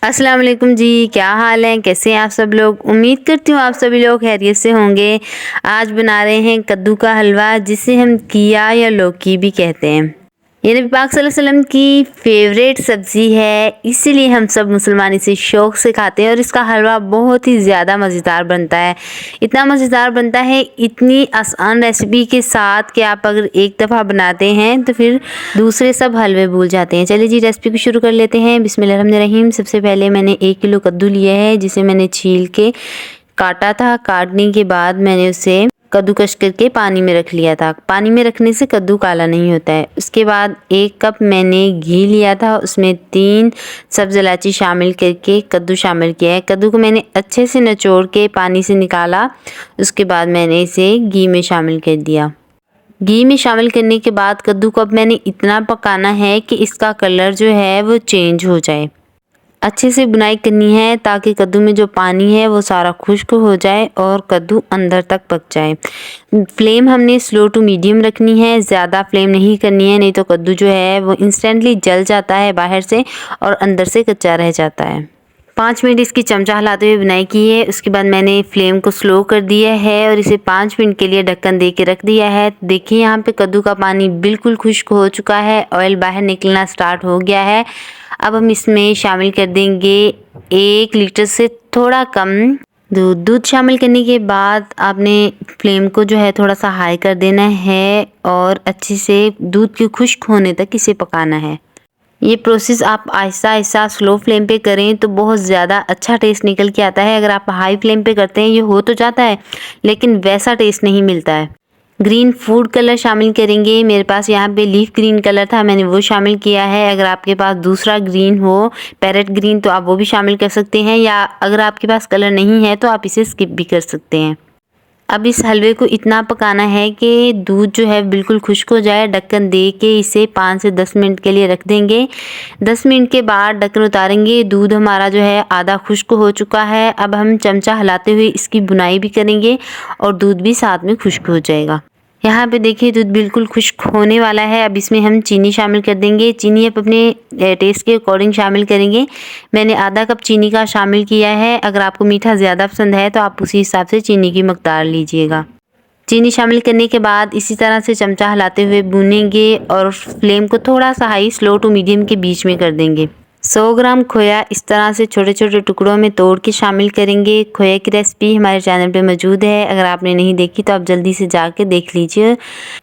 अस्सलाम वालेकुम जी, क्या हाल है? कैसे हैं आप सब लोग? उम्मीद करती हूँ आप सभी लोग खैरियत से होंगे। आज बना रहे हैं कद्दू का हलवा, जिसे हम किया या लौकी भी कहते हैं। ये नबी पाक सल्लल्लाहु अलैहि वसल्लम की फेवरेट सब्ज़ी है, इसीलिए हम सब मुसलमान इसे शौक़ से खाते हैं और इसका हलवा बहुत ही ज़्यादा मज़ेदार बनता है। इतना मज़ेदार बनता है, इतनी आसान रेसिपी के साथ कि आप अगर एक दफ़ा बनाते हैं तो फिर दूसरे सब हलवे भूल जाते हैं। चलिए जी, रेसिपी को शुरू कर लेते हैं। बिस्मिल्लाहिर्रहमानिर्रहीम। सबसे पहले मैंने 1 किलो कद्दू लिया है, जिसे मैंने छील के काटा था। काटने के बाद मैंने उसे कद्दूकस करके पानी में रख लिया था। पानी में रखने से कद्दू काला नहीं होता है। उसके बाद 1 कप मैंने घी लिया था, उसमें 3 सब्ज़ इलायची शामिल करके कद्दू शामिल किया है। कद्दू को मैंने अच्छे से निचोड़ के पानी से निकाला। उसके बाद मैंने इसे घी में शामिल कर दिया। घी में शामिल करने के बाद कद्दू को अब मैंने इतना पकाना है कि इसका कलर जो है वो चेंज हो जाए। अच्छे से बुनाई करनी है ताकि कद्दू में जो पानी है वो सारा खुश्क हो जाए और कद्दू अंदर तक पक जाए। फ्लेम हमने स्लो टू मीडियम रखनी है, ज़्यादा फ्लेम नहीं करनी है, नहीं तो कद्दू जो है वो इंस्टेंटली जल जाता है बाहर से और अंदर से कच्चा रह जाता है। 5 मिनट इसकी चमचा हिलाते हुए बुनाई की है। उसके बाद मैंने फ्लेम को स्लो कर दिया है और इसे 5 मिनट के लिए ढक्कन दे के रख दिया है। देखिए यहाँ पे कद्दू का पानी बिल्कुल खुश्क हो चुका है, ऑयल बाहर निकलना स्टार्ट हो गया है। अब हम इसमें शामिल कर देंगे 1 लीटर से थोड़ा कम दूध। दूध शामिल करने के बाद आपने फ्लेम को जो है थोड़ा सा हाई कर देना है और अच्छे से दूध के खुश्क होने तक इसे पकाना है। ये प्रोसेस आप आहिस्ता आहिस्ता स्लो फ्लेम पे करें तो बहुत ज़्यादा अच्छा टेस्ट निकल के आता है। अगर आप हाई फ्लेम पे करते हैं ये हो तो जाता है, लेकिन वैसा टेस्ट नहीं मिलता है। ग्रीन फूड कलर शामिल करेंगे। मेरे पास यहाँ पे लीफ ग्रीन कलर था, मैंने वो शामिल किया है। अगर आपके पास दूसरा ग्रीन हो, पैरेट ग्रीन, तो आप वो भी शामिल कर सकते हैं, या अगर आपके पास कलर नहीं है तो आप इसे स्किप भी कर सकते हैं। अब इस हलवे को इतना पकाना है कि दूध जो है बिल्कुल खुश्क हो जाए। ढक्कन दे के इसे 5 से 10 मिनट के लिए रख देंगे। 10 मिनट के बाद ढक्कन उतारेंगे। दूध हमारा जो है आधा खुश्क हो चुका है। अब हम चमचा हिलाते हुए इसकी बुनाई भी करेंगे और दूध भी साथ में खुश्क हो जाएगा। यहाँ पे देखिए दूध बिल्कुल खुश्क होने वाला है। अब इसमें हम चीनी शामिल कर देंगे। चीनी आप अपने टेस्ट के अकॉर्डिंग शामिल करेंगे। मैंने आधा कप चीनी का शामिल किया है। अगर आपको मीठा ज़्यादा पसंद है तो आप उसी हिसाब से चीनी की मकदार लीजिएगा। चीनी शामिल करने के बाद इसी तरह से चमचा हिलाते हुए भूनेंगे और फ्लेम को थोड़ा सा हाई स्लो टू मीडियम के बीच में कर देंगे। 100 ग्राम खोया इस तरह से छोटे छोटे टुकड़ों में तोड़ के शामिल करेंगे। खोया की रेसिपी हमारे चैनल पे मौजूद है, अगर आपने नहीं देखी तो आप जल्दी से जाके देख लीजिए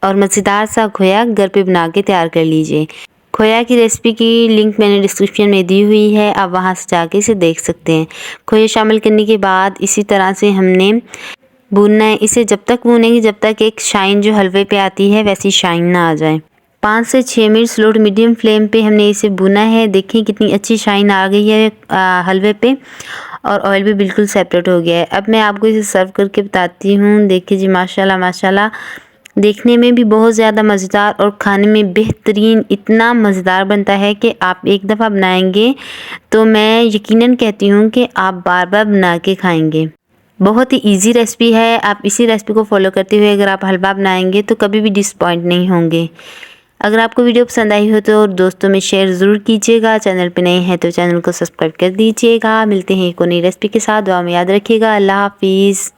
और मज़ेदार सा खोया घर पे बना के तैयार कर लीजिए। खोया की रेसिपी की लिंक मैंने डिस्क्रिप्शन में दी हुई है, आप वहाँ से जाके इसे देख सकते हैं। खोया शामिल करने के बाद इसी तरह से हमने भूनना है। इसे जब तक भूनेंगे जब तक एक शाइन जो हलवे पे आती है वैसी शाइन ना आ जाए। 5 से 6 minute slow to medium flame पे हमने इसे भुना है। देखिए कितनी अच्छी शाइन आ गई है हलवे पे और ऑयल भी बिल्कुल सेपरेट हो गया है। अब मैं आपको इसे सर्व करके बताती हूँ। देखिए जी, माशाल्लाह माशाल्लाह, देखने में भी बहुत ज़्यादा मज़ेदार और खाने में बेहतरीन, इतना मज़ेदार बनता है कि आप एक दफ़ा बनाएंगे तो मैं यकीनन कहती हूँ कि आप बार बार बना के खाएँगे। बहुत ही इजी रेसिपी है। आप इसी रेसिपी को फॉलो करते हुए अगर आप हलवा बनाएंगे तो कभी भी डिसपॉइंट नहीं होंगे। अगर आपको वीडियो पसंद आई हो तो दोस्तों में शेयर ज़रूर कीजिएगा। चैनल पे नए हैं तो चैनल को सब्सक्राइब कर दीजिएगा। मिलते हैं एक और नई रेसिपी के साथ। दुआ में याद रखिएगा। अल्लाह हाफिज़।